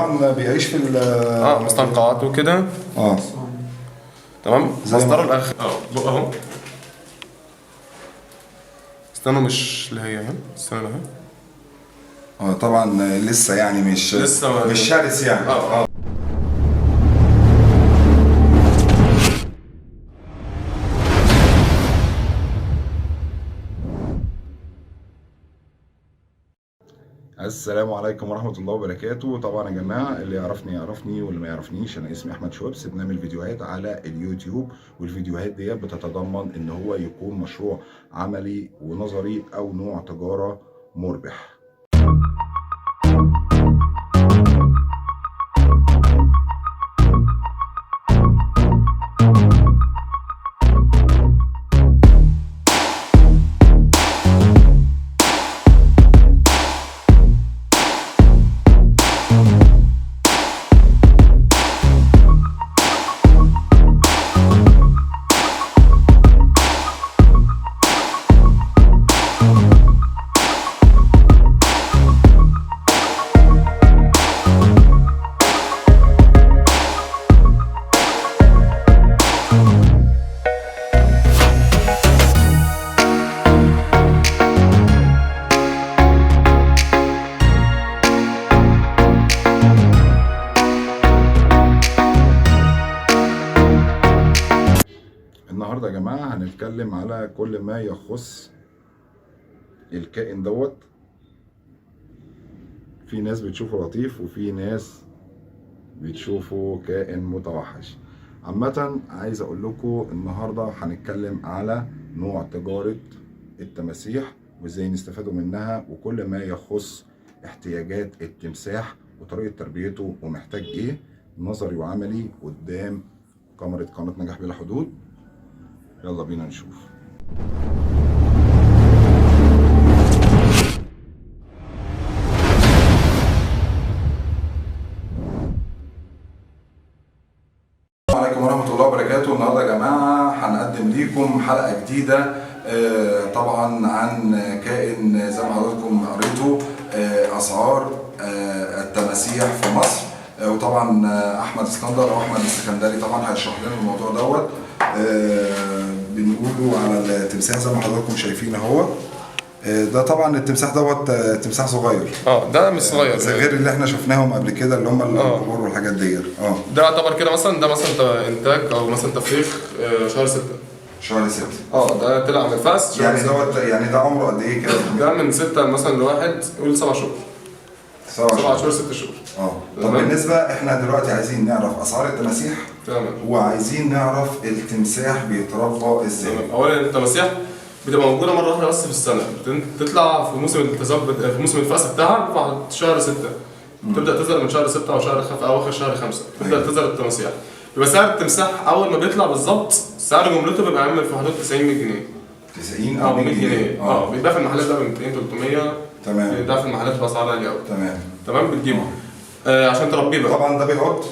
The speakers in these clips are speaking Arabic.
طبعا بيعيش في مستنقعات وكده. تمام. مصدره الاخر بق اهو. استنوا مش اللي هي اهي، استنوا اهي. طبعا لسه يعني مش شرس يعني. السلام عليكم ورحمة الله وبركاته. طبعا يا جماعة اللي يعرفني واللي ما يعرفنيش، أنا اسمي أحمد شوبس. بنعمل فيديوهات على اليوتيوب، والفيديوهات دي بتتضمن إن هو يكون مشروع عملي ونظري أو نوع تجارة مربح. النهارده يا جماعه هنتكلم على كل ما يخص الكائن دوت. في ناس بتشوفه لطيف وفي ناس بتشوفه كائن متوحش. عامه عايز اقول لكم النهارده هنتكلم على نوع تجاره التماسيح وازاي نستفادوا منها، وكل ما يخص احتياجات التمساح وطريقه تربيته ومحتاج ايه نظري وعملي قدام كاميرا قناه نجاح بلا حدود. يلا بينا نشوف. السلام عليكم ورحمة الله وبركاته. النهارده يا جماعة هنقدم ليكم حلقة جديدة طبعا عن كائن زي ما حضراتكم قريتوا أسعار التماسيح في مصر. وطبعا أحمد اسكندر أو أحمد السكندري طبعا هيشرح لنا الموضوع دوت. بنقوله على التمساح زي ما حضراتكم شايفين اهو. ده طبعا التمساح دوت تمساح صغير. ده مش صغير غير اللي احنا شفناهم قبل كده اللي هم الكبار والحاجات ديت. ده يعتبر كده مثلا، ده مثلا انتاج او مثلا تفريخ شهر 6. شهر 6. ده طلع من الفأس يعني دوت، يعني ده عمره قد ايه كده؟ ده من 6 مثلا لواحد قول 7 شهور. 7 شهور 6 شهور. طب بالنسبه احنا دلوقتي عايزين نعرف اسعار التماسيح. تمام. وعايزين نعرف التمساح بيتربى ازاي. اولا التماسيح بتبقى موجوده مره واحده بس في السنه، بتطلع في موسم في موسم الفأس بتاعها بعد شهر 6. تبدا تظهر من شهر 6 او اواخر شهر 5 تبدا تظهر التماسيح. يبقى سعر التمساح اول ما بيطلع بالظبط سعر جملته بيبقى عامل في حدود 90 100 جنيه. 90 او 100 جنيه. بيتباع في المحلات ده ب 200 300. تمام. بيتباع في المحلات باسعار عاليه قوي. تمام. بتجيبه عشان تربيه بقى. طبعا ده بيعض.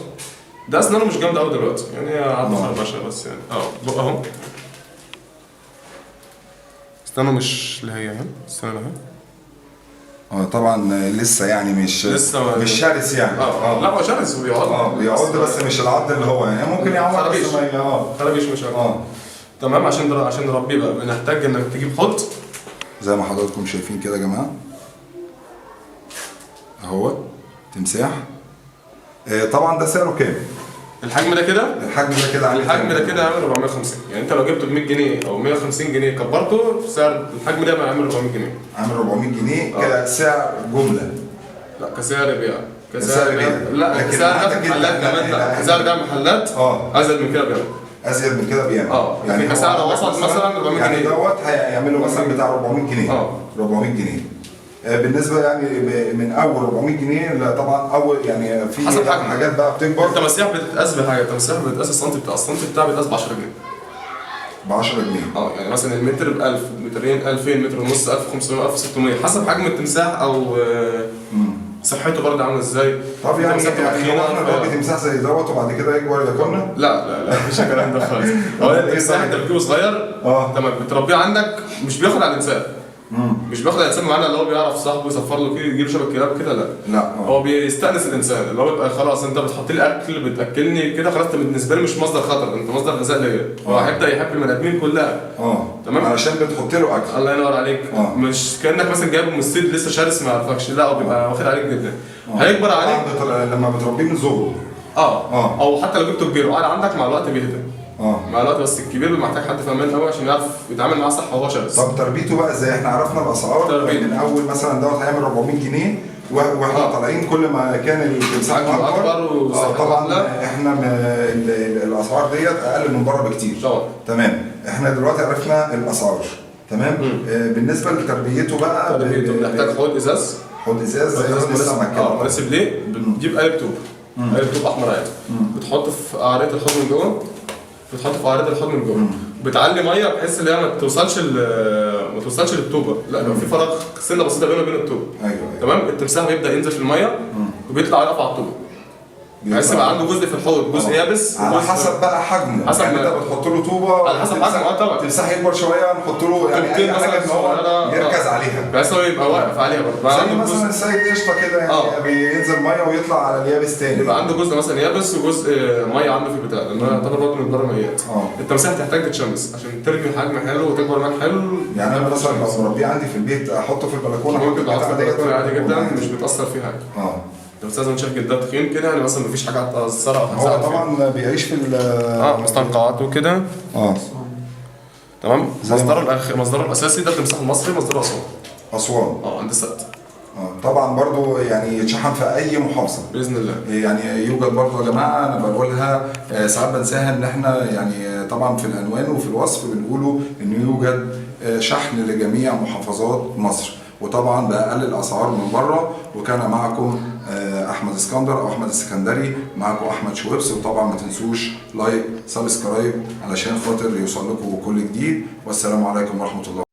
ده اسنانه مش جامده قوي دلوقتي، يعني هي عضه خربشه بس يعني. بق اهو. استنوا مش اللي هي اهي، استنوا اهي. طبعا لسه يعني مش شرس يعني. لا هو شرس وبيعض. بيعض بس مش العض اللي هو يعني ممكن يعور بس خرابيش مش تمام. عشان نربيه بقى بنحتاج انك تجيب حوض زي ما حضراتكم شايفين كده يا جماعه اهو تمساح. طبعا ده سعره كام؟ الحجم ده كده عامل 450. يعني انت لو جبته ب 100 جنيه او 150 جنيه كبرته سعر الحجم ده عامل 400 جنيه. عامل 400 جنيه كسعر جمله. لا كسعر بيع. لا كسعر ده محلات كمان. لا كسعر ده محلات ازيد من كده بيعمل. ازيد من كده بيعمل. يعني كسعر وسط مثلا 400 جنيه. يعني دوت هيعمل له مثلا بتاع 400 جنيه. 400 جنيه. بالنسبه يعني من اول 400 جنيه طبعا اول يعني في حاجات بقى بتكبر. التماسيح بتتقاس بحاجه، التماسيح بتتقاس السنتي بتاعها بيتقاس ب 10 جنيه. ب 10 جنيه. يعني مثلا المتر ب 1000 مترين 2000 متر ونص 1500 1600 حسب حجم التمساح او صحته برضه عامله ازاي. طب يعني احنا نربي تمساح زي دوت وبعد كده يكبر ياكلنا؟ لا مفيش الكلام ده خالص. هو التمساح انت بتجيبه صغير تمام بتربيه عندك مش بياخد على الانسان. مش بياخد الانسان معانا اللي هو بيعرف صاحبه يسفر له كده يجيب شبك كلاب كده، لا. لا هو بيستأنس الانسان، اللي هو يبقى خلاص انت بتحط لي اكل بتاكلني كده، خلاص انت بالنسبه لي مش مصدر خطر، انت مصدر غذاء ليا. هو هيبدا يحب البني ادمين كلها. تمام، علشان بتحط له اكل. الله ينور عليك. مش كانك مثلا جايبه من الصيد لسه شرس ما يعرفكش، لا هو بيبقى واخد عليك جدا. هيكبر عليك لما بتربيه من صغره. او حتى لو جبته كبير وقعد عندك مع الوقت بيهدى. مع الوقت، بس الكبير بيبقى محتاج حد فاهمان قوي عشان يعرف يتعامل معاه صح وهو شرس. طب تربيته بقى ازاي؟ احنا عرفنا الاسعار من اول مثلا دوت هيعمل 400 جنيه واحنا طالعين كل ما كان التمساح اكبر. طبعا احنا الاسعار ديت اقل من بره بكتير. تمام، احنا دلوقتي عرفنا الاسعار. تمام. بالنسبه لتربيته بقى، تربيته بنحتاج حوض ازاز. حوض ازاز زي ما السمك كده. مناسب ليه؟ بتجيب قالب طوب. قالب طوب احمر عادي. بتحط في قعريه الحوض من جوه. بتعلي ميه بحيث ان هي ما توصلش للطوبه، لا يبقى في فراغ سنه بسيطه بينه وبين الطوبه. ايوه. تمام. التمساح بيبدا ينزل في الميه وبيطلع يقف على الطوبه، بحيث يبقى عنده جزء في الحوض، جزء يابس على حسب بقى حجمه. حسب يعني انت بتحط له طوبه على حسب حجمه. طبعا التمساح يكبر شويه نحط له يعني اي حاجه ان هو يركز عليها، بحيث هو يبقى واقف عليها برضه. زي مثلا السيد قشطه كده يعني بينزل ميه ويطلع على اليابس تاني. يبقى عنده جزء مثلا يابس وجزء ميه عنده في البتاع، لان هو يعتبر برضه من بره ميات. التمساح تحتاج تتشمس عشان ترمي حجم حلو وتكبر معاك حلو. يعني انا مثلا لو مربيه عندي في البيت احطه في البلكونه، ممكن تحطه في البلكونه عادي جدا، مش بتاثر فيه حاجه. بس لازم تشوف جلدها تخين كده، يعني مثلا مفيش حاجه هتأثر او هو طبعا بيعيش في مستنقعات وكده. تمام. مصدره الاساسي ده التمساح المصري، مصدره اسوان. عند السد. طبعا برضو يعني يتشحن في اي محافظه باذن الله. يعني يوجد برضو يا جماعه، انا بقولها ساعات بنساها، ان احنا يعني طبعا في العنوان وفي الوصف بنقوله ان يوجد شحن لجميع محافظات مصر، وطبعا باقل الاسعار من بره. وكان معكم احمد اسكندر او احمد السكندري، معكم احمد شويبس. وطبعا ما تنسوش لايك سبسكرايب علشان خاطر يوصل لكم كل جديد. والسلام عليكم ورحمه الله.